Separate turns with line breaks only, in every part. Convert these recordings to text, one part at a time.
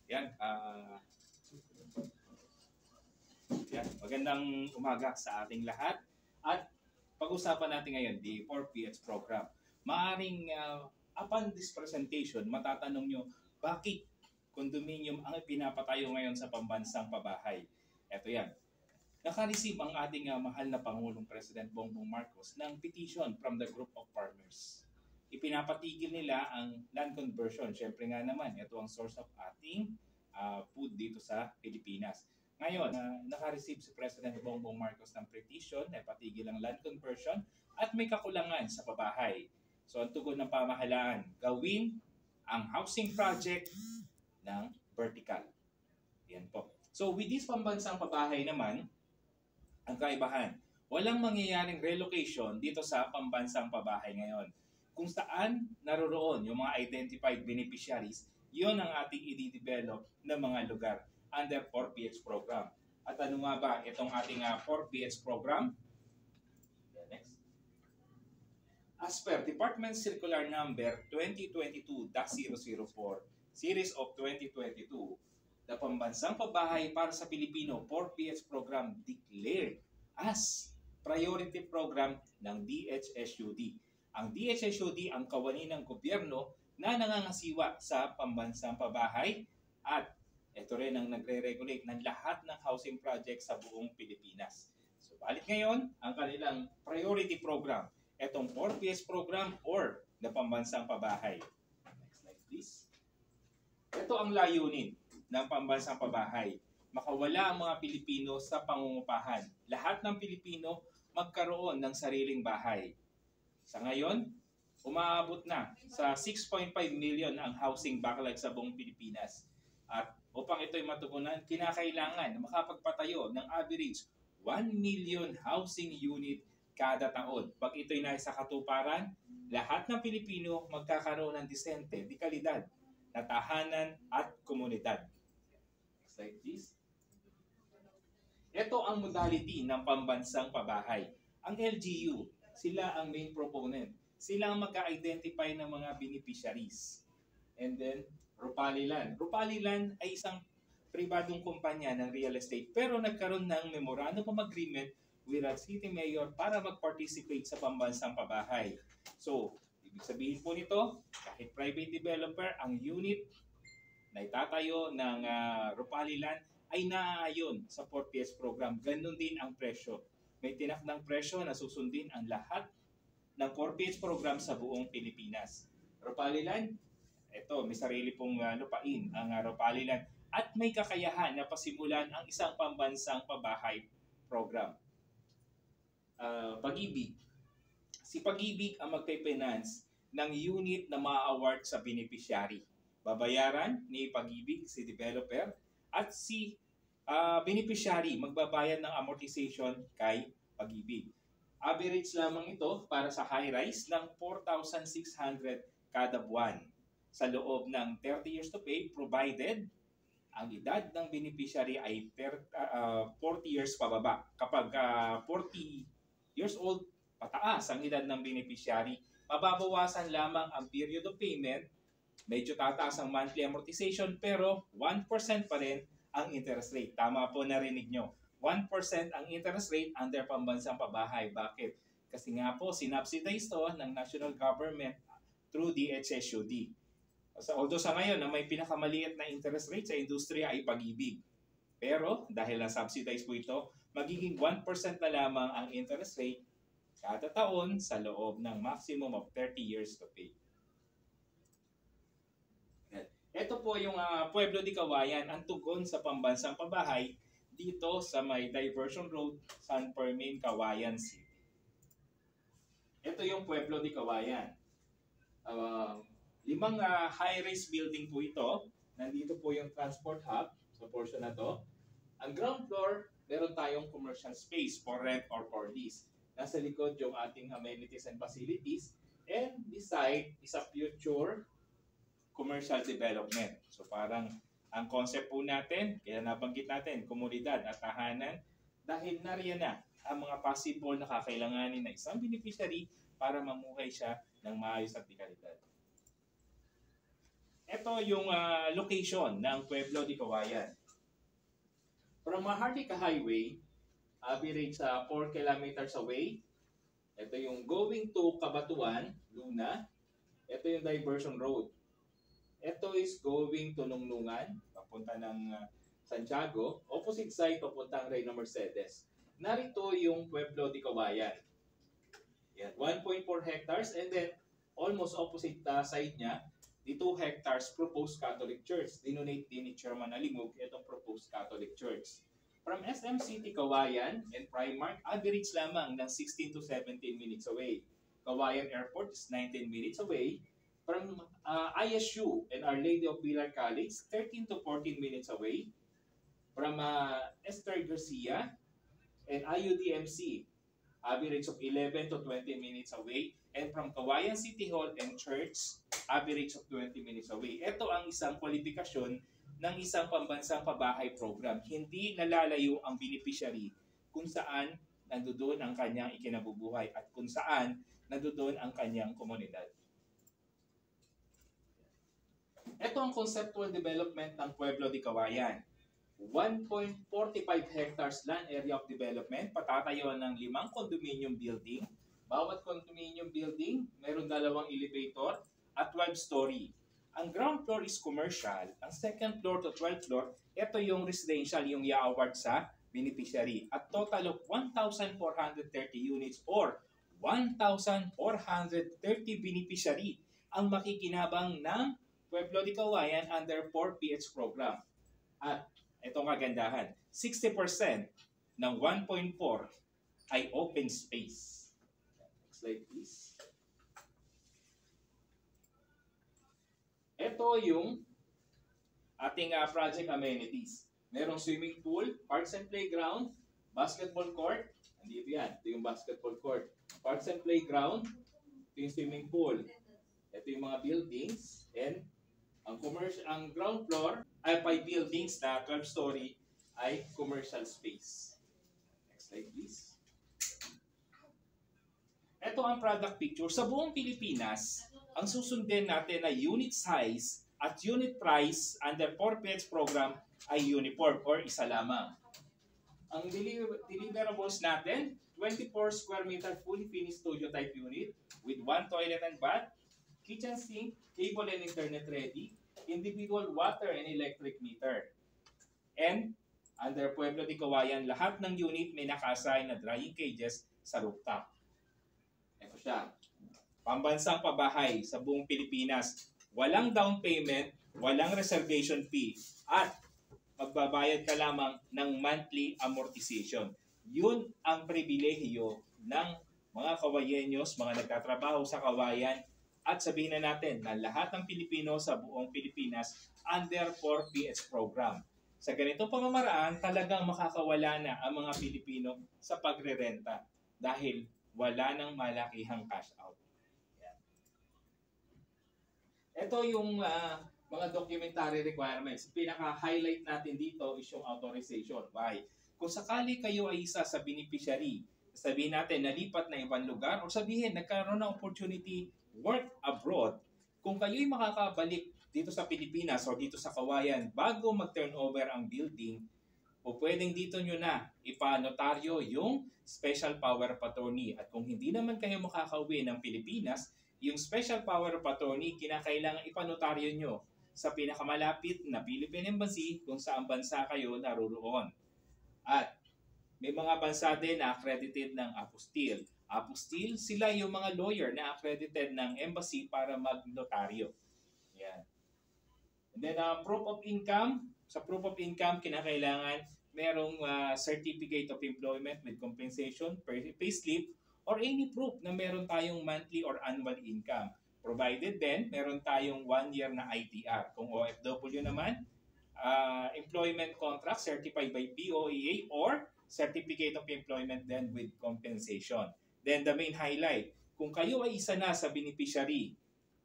Yan. Yan. Magandang umaga sa ating lahat. At pag-usapan natin ngayon, the 4PH program. Maaring upon this presentation, matatanong nyo, bakit condominium ang pinapatayo ngayon sa pambansang pabahay? Ito yan. Naka-receive ang ating mahal na Pangulong President Bongbong Marcos ng petition from the group of farmers. Ipinapatigil nila ang land conversion. Siyempre nga naman, ito ang source of ating food dito sa Pilipinas. Ngayon, naka-receive si President Bongbong Marcos ng petition na ipatigil ang land conversion at may kakulangan sa pabahay. So ang tugon ng pamahalaan, gawin ang housing project ng vertical. Yan po. So with this pambansang pabahay naman, ang kaibahan, walang mangyayaring relocation dito sa pambansang pabahay ngayon. Kung saan naroroon yung mga identified beneficiaries, yun ang ating i-develop na mga lugar under 4PH program. At ano nga ba itong ating 4PH program? Next. As per Department Circular Number 2022-004, Series of 2022, the Pambansang Pabahay para sa Pilipino 4PH program declared as priority program ng DHSUD. Ang DHSUD ang kawani ng gobyerno na nangangasiwa sa pambansang pabahay at ito rin ang nagre-regulate ng lahat ng housing project sa buong Pilipinas. So, balik ngayon ang kanilang priority program, itong 4PH program or the Pambansang Pabahay. Next slide please. Ito ang layunin ng Pambansang Pabahay. Makawala ang mga Pilipino sa pangungupahan. Lahat ng Pilipino magkaroon ng sariling bahay. Sa ngayon, umaabot na sa 6.5 million ang housing backlog sa buong Pilipinas. At upang ito'y matugunan, kinakailangan na makapagpatayo ng average 1 million housing unit kada taon. Pag ito'y nasa katuparan, lahat ng Pilipino magkakaroon ng disente, di kalidad, na tahanan at komunidad. Next slide please. Ito ang modality ng pambansang pabahay. Ang LGU, sila ang main proponent. Sila ang magka-identify ng mga beneficiaries. And then, Rupaliland. Rupaliland ay isang pribadong kumpanya ng real estate pero nagkaroon ng memorandum of agreement with the city mayor para mag-participate sa pambansang pabahay. So, ibig sabihin po nito, kahit private developer, ang unit na itatayo ng Rupaliland ay naaayon sa 4PH program. Ganun din ang presyo. May tinakdang presyo na susundin ang lahat ng 4PH program sa buong Pilipinas. Rupaliland, ito, may sarili pong lupain ang Rupaliland at may kakayahan na pasimulan ang isang pambansang pabahay program. Pag-ibig. Si Pag-ibig ang magpe-finance ng unit na ma-award sa beneficiary. Babayaran ni Pag-ibig, si developer, at si beneficiary magbabayad ng amortization kay Pag-ibig. Average lamang ito para sa high-rise ng 4,600 kada buwan sa loob ng 30 years to pay provided ang edad ng beneficiary ay 40 years pababa. Kapag 40 years old pataas ang edad ng beneficiary, mababawasan lamang ang period of payment, medyo tataas ang monthly amortization pero 1% pa rin ang interest rate. Tama po narinig nyo. 1% ang interest rate under pambansang pabahay. Bakit? Kasi nga po, sinubsidize to ng national government through DHSUD. Although sa ngayon na may pinakamaliit na interest rate sa industriya ay Pag-ibig. Pero dahil na-subsidize po ito, magiging 1% na lamang ang interest rate kada taon sa loob ng maximum of 30 years to pay. Ito po yung Pueblo de Cawayan, ang tugon sa pambansang pabahay dito sa may Diversion Road, San Fermin, Cawayan City. Ito yung Pueblo de Cawayan. 5 high-rise building po ito. Nandito po yung transport hub sa portion na to. Ang ground floor, meron tayong commercial space for rent or for lease. Nasa likod yung ating amenities and facilities. And this side is a future commercial development. So parang ang concept po natin, kaya nabanggit natin, komunidad at tahanan, dahil nariyan na ang mga possible na kakailanganin na isang beneficiary para mamuhay siya ng maayos at dekalidad. Ito yung location ng Pueblo de Cawayan. From Maharlika Highway, average 4 kilometers away. Ito yung going to Cabatuan, Luna. Ito yung diversion road. Ito is going to Lungnungan, papunta ng Santiago. Opposite side, papuntang Reina Mercedes. Narito yung Pueblo de Cawayan. Yan, 1.4 hectares, and then almost opposite side niya, the 2 hectares proposed Catholic Church. Dinonate din ni Chairman Alimog itong proposed Catholic Church. From SM City, Kawayan and Primark, average lamang ng 16 to 17 minutes away. Kawayan Airport is 19 minutes away. From ISU and Our Lady of Pilar College, 13 to 14 minutes away. From Esther Garcia and IUDMC, average of 11 to 20 minutes away. And from Kawayan City Hall and Church, average of 20 minutes away. Ito ang isang kwalifikasyon ng isang pambansang pabahay program. Hindi nalalayo ang beneficiary kung saan nandoon ang kanyang ikinabubuhay at kung saan nandoon ang kanyang komunidad. Ito ang conceptual development ng Pueblo de Cawayan. 1.45 hectares land area of development, patatayuan ng 5 condominium building. Bawat condominium building, meron 2 elevator at 12 story. Ang ground floor is commercial. Ang second floor to 12th floor, ito yung residential, yung i-award sa beneficiary. At total of 1,430 units or 1,430 beneficiary ang makikinabang ng Pueblo de Cawayan under 4PH program. At itong kagandahan, 60% ng 1.4 ay open space. Next slide please. Ito yung ating project amenities. Merong swimming pool, parks and playground, basketball court. Andito yan. Ito yung basketball court. Parks and playground. Ito yung swimming pool. Ito yung mga buildings. And ang ground floor ay 5 buildings na 12-story ay commercial space. Next slide please. Ito ang product picture. Sa buong Pilipinas, ang susundin natin na unit size at unit price under 4PH program ay uniform or isa lamang. Ang deliverables natin, 24 square meter fully finished studio type unit with 1 toilet and bath, kitchen sink, cable and internet ready, individual water and electric meter. And under Pueblo de Cawayan, lahat ng unit may naka-assign na drying cages sa rooftop. Ito siya. Pambansang pabahay sa buong Pilipinas. Walang down payment, walang reservation fee, at magbabayad ka lamang ng monthly amortization. Yun ang pribilehiyo ng mga Kawayenyos, mga nagtatrabaho sa Kawayan, at sabihin na natin na lahat ng Pilipino sa buong Pilipinas under 4PH program. Sa ganitong pamamaraan, talagang makakawala na ang mga Pilipino sa pagrerenta dahil wala nang malakihang cash out. Ito yung mga documentary requirements. Pinaka-highlight natin dito is yung authorization. Why? Kung sakali kayo ay isa sa beneficiary, sabihin natin nalipat na ibang lugar o sabihin nagkaroon ng opportunity work abroad, kung kayo'y makakabalik dito sa Pilipinas o dito sa Kawayan bago mag-turnover ang building, o pwedeng dito nyo na ipanotaryo yung special power of attorney. At kung hindi naman kayo makakauwi ng Pilipinas, yung special power of attorney, kinakailangan ipanotaryo nyo sa pinakamalapit na Philippine Embassy kung saan bansa kayo naroon. At may mga bansa din na accredited ng apostille. Apostille, sila yung mga lawyer na accredited ng embassy para mag-notaryo. Yan. And then proof of income. Sa proof of income, kinakailangan merong certificate of employment with compensation, payslip, or any proof na meron tayong monthly or annual income. Provided then, meron tayong 1 year na ITR. Kung OFW naman, employment contract certified by POEA or certificate of employment then with compensation. Then the main highlight, kung kayo ay isa na sa beneficiary,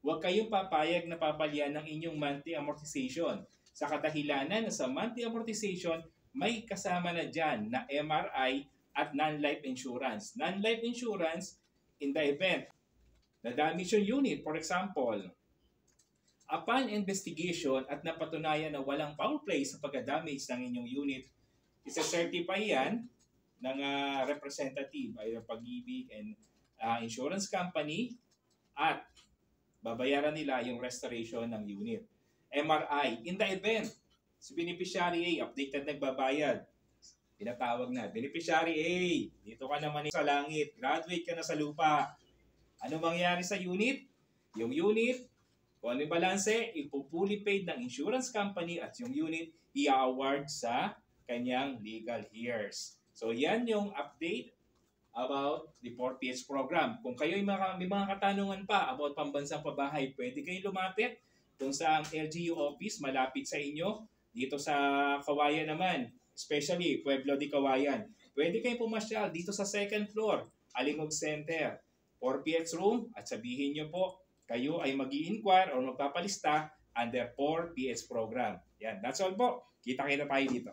huwag kayong papayag na papalian ng inyong monthly amortization. Sa kadahilanan na sa monthly amortization, may kasama na dyan na MRI at non-life insurance. Non-life insurance, in the event na damage yung unit, for example, Upon investigation at napatunayan na walang foul play sa pagka-damage ng inyong unit, isa-certify yan ng representative ay ng Pag-ibig and insurance company at babayaran nila yung restoration ng unit. MRI, in the event, si Beneficiary A, updated nagbabayad, tinatawag na, Beneficiary A, dito ka naman sa langit, graduate ka na sa lupa. Ano mangyayari sa unit? Yung unit, kung ano yung balanse, ipupuli paid ng insurance company at yung unit, i-award sa kanyang legal heirs. So yan yung update about the 4PH program. Kung kayo may mga katanungan pa about pambansang pabahay, pwede kayong lumapit kung sa LGU office malapit sa inyo. Dito sa Kawayan naman, especially Pueblo de Kawayan. Pwede kayong pumasyal dito sa second floor, Alingog Center, 4PH room, at sabihin nyo po, kayo ay mag-i-inquire o magpapalista under 4PH program. Yan, that's all po. Kita-kita tayo dito.